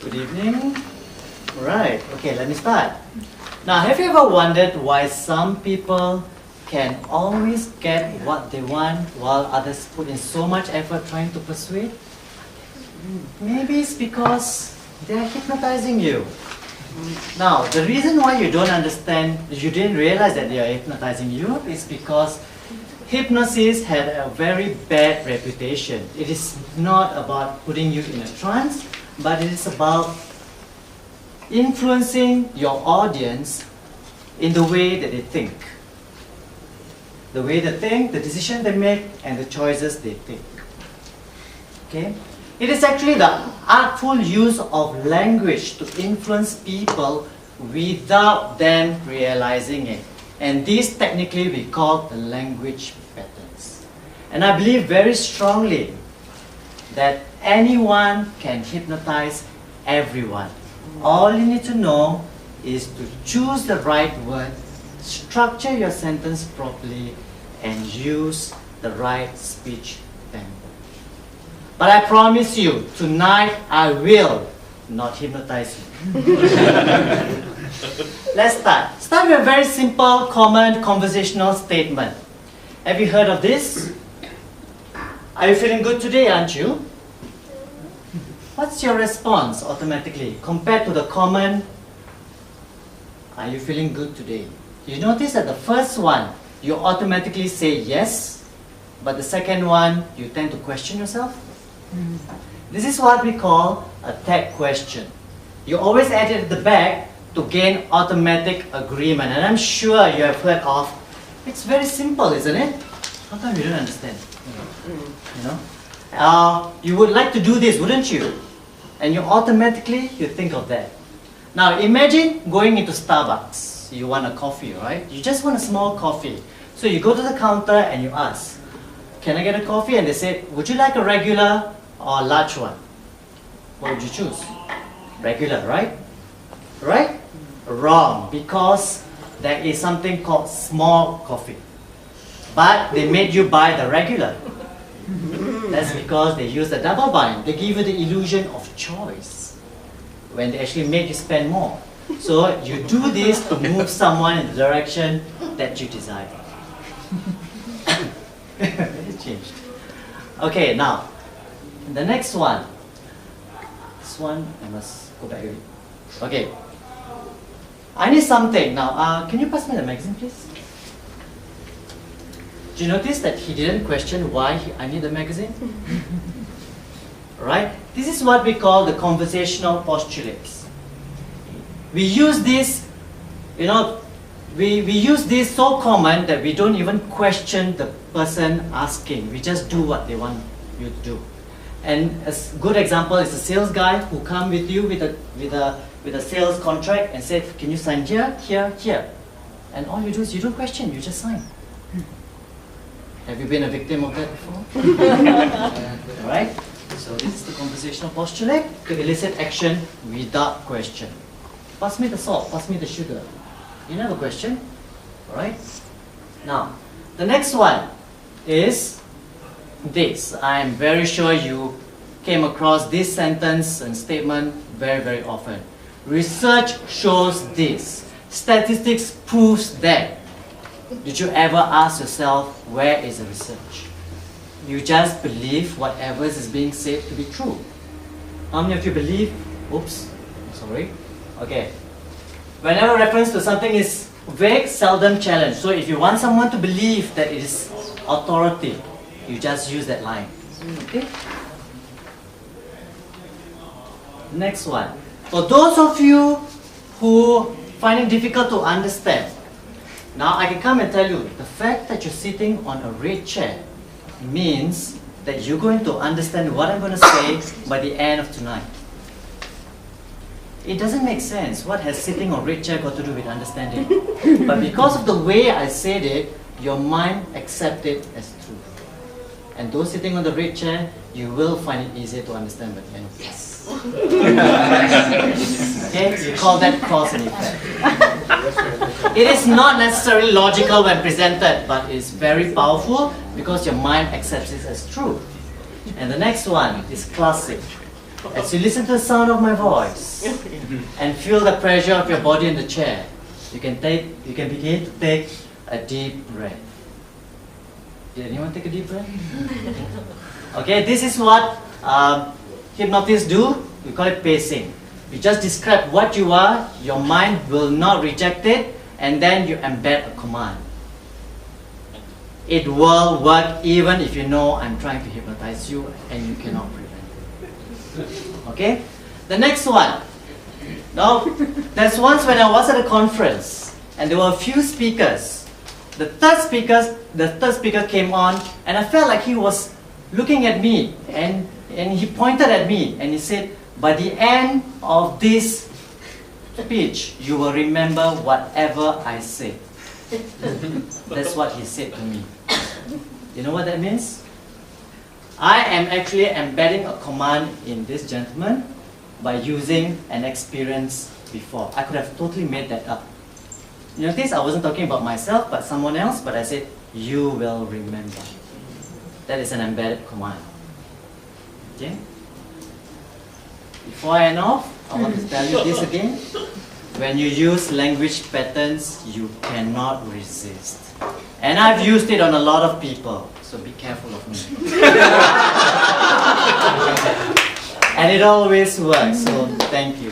Good evening. Right, okay, let me start. Now, have you ever wondered why some people can always get what they want while others put in so much effort trying to persuade? Maybe it's because they're hypnotizing you. Now, the reason why you don't understand, you didn't realize that they are hypnotizing you is because hypnosis had a very bad reputation. It is not about putting you in a trance, but it is about influencing your audience in the way that they think. The way they think, the decision they make, and the choices they take. Okay? It is actually the artful use of language to influence people without them realizing it. And this technically we call the language patterns. And I believe very strongly that anyone can hypnotize everyone. All you need to know is to choose the right word, structure your sentence properly, and use the right speech tempo. But I promise you, tonight I will not hypnotize you. Let's start. Start with a very simple, common conversational statement. Have you heard of this? Are you feeling good today, aren't you? What's your response automatically compared to the common, are you feeling good today? You notice that the first one, you automatically say yes, but the second one, you tend to question yourself. This is what we call a tag question. You always add it at the back to gain automatic agreement. And I'm sure you have heard of, it's very simple, isn't it? How come you don't understand? You know? You would like to do this, wouldn't you? And you automatically, you think of that. Now imagine going into Starbucks. You want a coffee, right? You just want a small coffee. So you go to the counter and you ask, can I get a coffee? And they say, would you like a regular or a large one? What would you choose? Regular, right? Right? Wrong, because there is something called small coffee. But they made you buy the regular. That's because they use the double bind. They give you the illusion of choice when they actually make you spend more. So you do this to move someone in the direction that you desire. It changed. Okay, now the next one. This one I must go back a bit. Okay. I need something now. Can you pass me the magazine, please? Do you notice that he didn't question why I need the magazine? Right? This is what we call the conversational postulates. We use this, you know, we use this so common that we don't even question the person asking. We just do what they want you to do. And a good example is a sales guy who come with you with a sales contract and said, can you sign here, here, here? And all you do is you don't question, you just sign. Have you been a victim of that before? Right? So this is the conversational postulate to elicit action without question. Pass me the salt, pass me the sugar. You never question. Alright? Now, the next one is this. I am very sure you came across this sentence and statement very, very often. Research shows this. Statistics proves that. Did you ever ask yourself, where is the research? You just believe whatever is being said to be true. How many of you believe? Oops, I'm sorry. Okay. Whenever reference to something is vague, seldom challenged. So if you want someone to believe that it is authority, you just use that line. Okay? Next one. For those of you who find it difficult to understand, now I can come and tell you, the fact that you're sitting on a red chair means that you're going to understand what I'm going to say by the end of tonight. It doesn't make sense. What has sitting on a red chair got to do with understanding? But because of the way I said it, your mind accepts it as truth. And those sitting on the red chair, you will find it easier to understand by the end of this. Okay, you call that cause and effect. It is not necessarily logical when presented, but it's very powerful because your mind accepts it as true. And the next one is classic. As you listen to the sound of my voice and feel the pressure of your body in the chair, you can begin to take a deep breath. Did anyone take a deep breath? Okay, this is what hypnotists do. We call it pacing. You just describe what you are, your mind will not reject it, and then you embed a command. It will work even if you know I'm trying to hypnotize you and you cannot prevent it. Okay? The next one. Now, there's once when I was at a conference and there were a few speakers. The third speaker came on and I felt like he was looking at me and he pointed at me and he said, by the end of this speech, you will remember whatever I said. That's what he said to me. You know what that means? I am actually embedding a command in this gentleman by using an experience before. I could have totally made that up. You notice I wasn't talking about myself but someone else, but I said, you will remember. That is an embedded command. Okay? Before I end off, I want to tell you this again. When you use language patterns, you cannot resist. And I've used it on a lot of people, so be careful of me. And it always works, so thank you.